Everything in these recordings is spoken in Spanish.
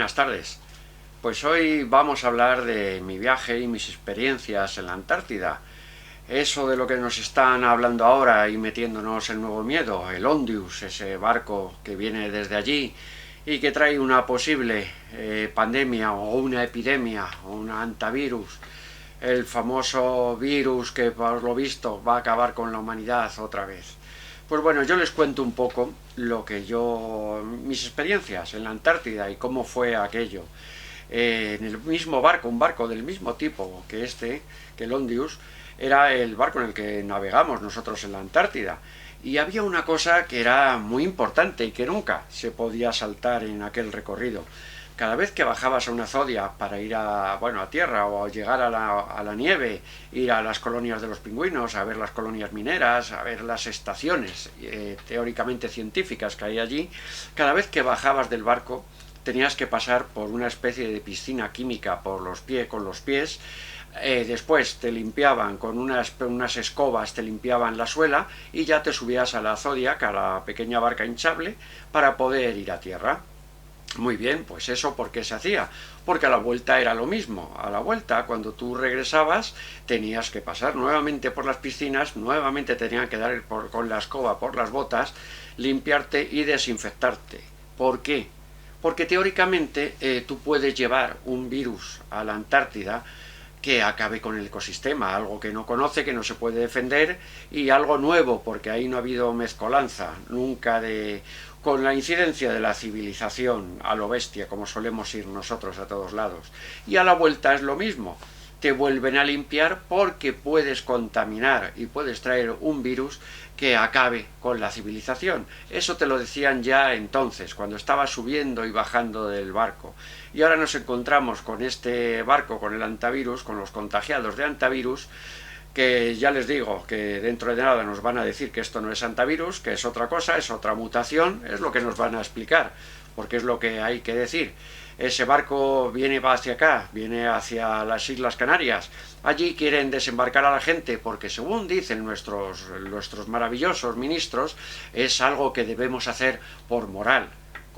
buenas tardes. Pues hoy vamos a hablar de mi viaje y mis experiencias en la Antártida. Eso de lo que nos están hablando ahora y metiéndonos el nuevo miedo, el Ondius, ese barco que viene desde allí y que trae una posible pandemia o una epidemia o un antivirus, el famoso virus que por lo visto va a acabar con la humanidad otra vez. Pues bueno, yo les cuento un poco mis experiencias en la Antártida y cómo fue aquello. En el mismo barco, un barco del mismo tipo que el Ondius, era el barco en el que navegamos nosotros en la Antártida. Y había una cosa que era muy importante y que nunca se podía saltar en aquel recorrido. Cada vez que bajabas a una zodia para ir a tierra o llegar a la nieve, ir a las colonias de los pingüinos, a ver las colonias mineras, a ver las estaciones teóricamente científicas que hay allí, cada vez que bajabas del barco tenías que pasar por una especie de piscina química con los pies. Después te limpiaban con unas escobas, te limpiaban la suela y ya te subías a la Zodiac, a la pequeña barca hinchable, para poder ir a tierra. Muy bien, pues eso ¿por qué se hacía? Porque a la vuelta era lo mismo. A la vuelta, cuando tú regresabas, tenías que pasar nuevamente por las piscinas, nuevamente tenían que dar con la escoba por las botas, limpiarte y desinfectarte. ¿Por qué? Porque teóricamente tú puedes llevar un virus a la Antártida que acabe con el ecosistema, algo que no conoce, que no se puede defender, y algo nuevo, porque ahí no ha habido mezcolanza nunca con la incidencia de la civilización a lo bestia, como solemos ir nosotros a todos lados. Y a la vuelta es lo mismo. Te vuelven a limpiar porque puedes contaminar y puedes traer un virus que acabe con la civilización. Eso te lo decían ya entonces, cuando estaba subiendo y bajando del barco. Y ahora nos encontramos con este barco, con el antivirus, con los contagiados de antivirus, que ya les digo que dentro de nada nos van a decir que esto no es antivirus, que es otra cosa, es otra mutación, es lo que nos van a explicar, porque es lo que hay que decir. Ese barco viene hacia acá, viene hacia las Islas Canarias. Allí quieren desembarcar a la gente porque, según dicen nuestros maravillosos ministros, es algo que debemos hacer por moral.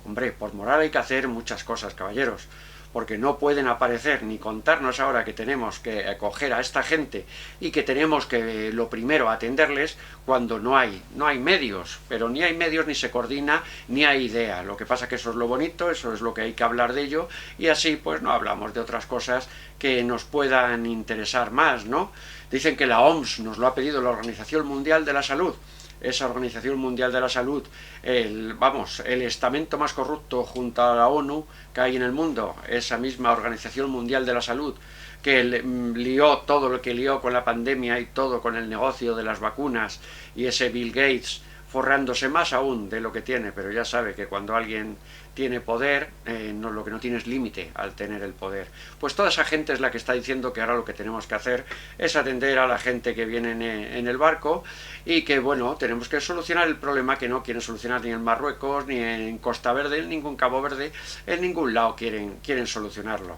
Hombre, por moral hay que hacer muchas cosas, caballeros, porque no pueden aparecer ni contarnos ahora que tenemos que acoger a esta gente y que tenemos que, lo primero, atenderles cuando no hay medios, pero ni hay medios, ni se coordina, ni hay idea. Lo que pasa que eso es lo bonito, eso es lo que hay que hablar de ello, y así pues no hablamos de otras cosas que nos puedan interesar más, ¿no? Dicen que la OMS nos lo ha pedido, la Organización Mundial de la Salud. Esa Organización Mundial de la Salud, el estamento más corrupto junto a la ONU que hay en el mundo, esa misma Organización Mundial de la Salud, que lió todo lo que lió con la pandemia y todo con el negocio de las vacunas, y ese Bill Gates forrándose más aún de lo que tiene, pero ya sabe que cuando alguien tiene poder, lo que no tiene es límite al tener el poder. Pues toda esa gente es la que está diciendo que ahora lo que tenemos que hacer es atender a la gente que viene en el barco y que, bueno, tenemos que solucionar el problema que no quieren solucionar ni en Marruecos, ni en Costa Verde, en ningún Cabo Verde, en ningún lado quieren solucionarlo.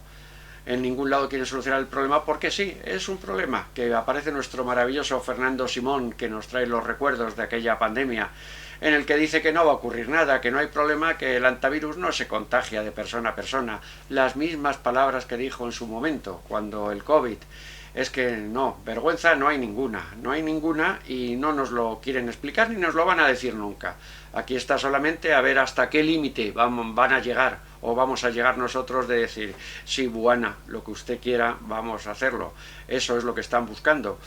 En ningún lado quieren solucionar el problema porque sí, es un problema, que aparece nuestro maravilloso Fernando Simón, que nos trae los recuerdos de aquella pandemia, en el que dice que no va a ocurrir nada, que no hay problema, que el antivirus no se contagia de persona a persona. Las mismas palabras que dijo en su momento, cuando el COVID. Es que no, vergüenza no hay ninguna y no nos lo quieren explicar ni nos lo van a decir nunca. Aquí está solamente a ver hasta qué límite van a llegar o vamos a llegar nosotros de decir, sí, buena, lo que usted quiera, vamos a hacerlo. Eso es lo que están buscando.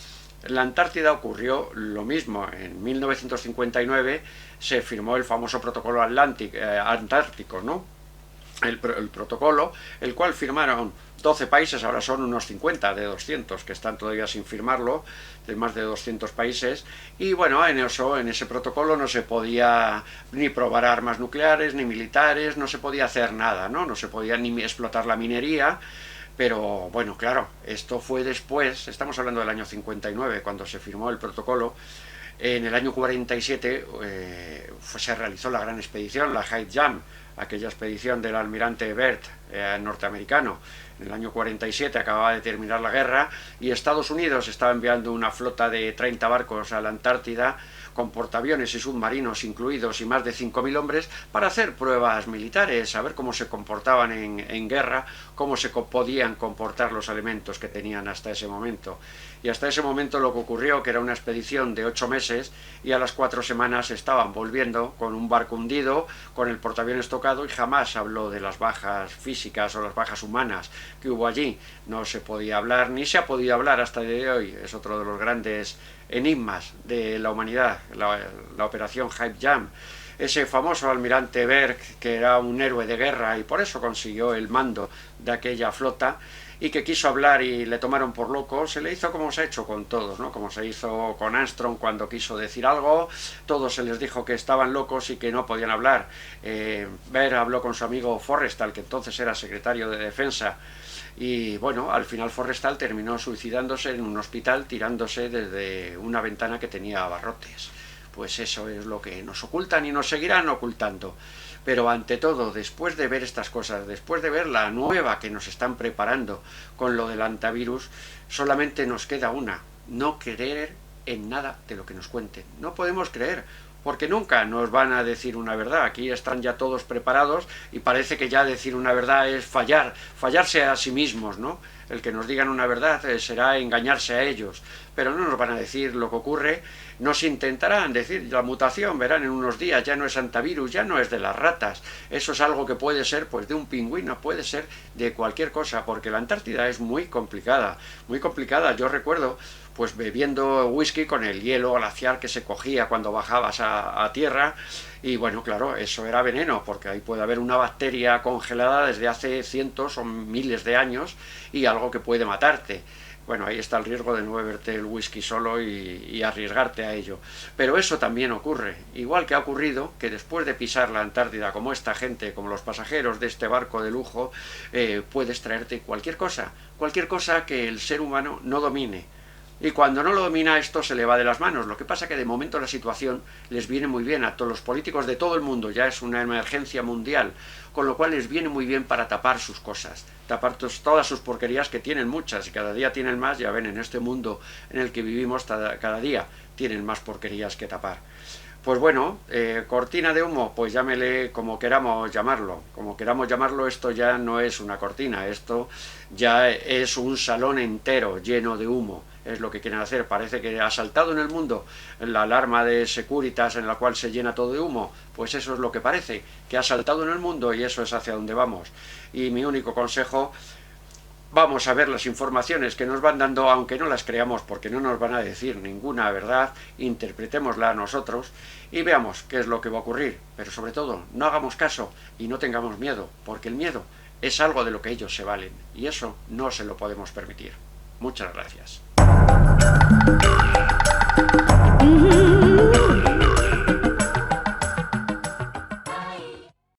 En la Antártida ocurrió lo mismo. En 1959 se firmó el famoso protocolo antártico, ¿no? El protocolo, el cual firmaron 12 países, ahora son unos 50 de 200 que están todavía sin firmarlo, de más de 200 países, y bueno, en ese protocolo no se podía ni probar armas nucleares, ni militares, no se podía hacer nada, ¿no? No se podía ni explotar la minería. Pero bueno, claro, esto fue después, estamos hablando del año 59, cuando se firmó el protocolo. En el año 47 se realizó la gran expedición, la High Jump, aquella expedición del almirante Byrd, norteamericano. En el año 47 acababa de terminar la guerra y Estados Unidos estaba enviando una flota de 30 barcos a la Antártida con portaaviones y submarinos incluidos y más de 5.000 hombres para hacer pruebas militares, a ver cómo se comportaban en guerra, cómo se podían comportar los elementos que tenían hasta ese momento. Y hasta ese momento lo que ocurrió, que era una expedición de 8 meses y a las 4 semanas estaban volviendo con un barco hundido, con el portaaviones tocado, y jamás habló de las bajas físicas o las bajas humanas que hubo allí. No se podía hablar, ni se ha podido hablar hasta el día de hoy. Es otro de los grandes enigmas de la humanidad, la operación Hype Jam. Ese famoso almirante Berg, que era un héroe de guerra y por eso consiguió el mando de aquella flota, y que quiso hablar y le tomaron por loco, se le hizo como se ha hecho con todos, ¿no? Como se hizo con Armstrong cuando quiso decir algo, todos se les dijo que estaban locos y que no podían hablar. Berg habló con su amigo Forrestal, que entonces era secretario de Defensa, y bueno, al final Forrestal terminó suicidándose en un hospital tirándose desde una ventana que tenía abarrotes. Pues eso es lo que nos ocultan y nos seguirán ocultando. Pero ante todo, después de ver estas cosas, después de ver la nueva que nos están preparando con lo del antivirus, solamente nos queda una: no creer en nada de lo que nos cuenten. No podemos creer, porque nunca nos van a decir una verdad. Aquí están ya todos preparados y parece que ya decir una verdad es fallarse a sí mismos, ¿no? El que nos digan una verdad será engañarse a ellos, pero no nos van a decir lo que ocurre. Nos intentarán decir la mutación, verán en unos días, ya no es antivirus, ya no es de las ratas, eso es algo que puede ser pues de un pingüino, puede ser de cualquier cosa, porque la Antártida es muy complicada, muy complicada. Yo recuerdo pues bebiendo whisky con el hielo glaciar que se cogía cuando bajabas a tierra, y bueno, claro, eso era veneno, porque ahí puede haber una bacteria congelada desde hace cientos o miles de años y algo que puede matarte. Bueno, ahí está el riesgo de no beberte el whisky solo y arriesgarte a ello. Pero eso también ocurre, igual que ha ocurrido que después de pisar la Antártida, como esta gente, como los pasajeros de este barco de lujo, puedes traerte cualquier cosa que el ser humano no domine. Y cuando no lo domina, esto se le va de las manos. Lo que pasa es que de momento la situación les viene muy bien a todos los políticos de todo el mundo, ya es una emergencia mundial, con lo cual les viene muy bien para tapar sus cosas, tapar todas sus porquerías, que tienen muchas y cada día tienen más. Ya ven, en este mundo en el que vivimos cada día tienen más porquerías que tapar. Pues bueno, cortina de humo, pues llámele como queramos llamarlo. Como queramos llamarlo, esto ya no es una cortina, esto ya es un salón entero lleno de humo. Es lo que quieren hacer. Parece que ha saltado en el mundo la alarma de Securitas en la cual se llena todo de humo. Pues eso es lo que parece, que ha saltado en el mundo, y eso es hacia donde vamos. Y mi único consejo: vamos a ver las informaciones que nos van dando, aunque no las creamos, porque no nos van a decir ninguna verdad, interpretémosla nosotros y veamos qué es lo que va a ocurrir. Pero sobre todo, no hagamos caso y no tengamos miedo, porque el miedo es algo de lo que ellos se valen, y eso no se lo podemos permitir. Muchas gracias.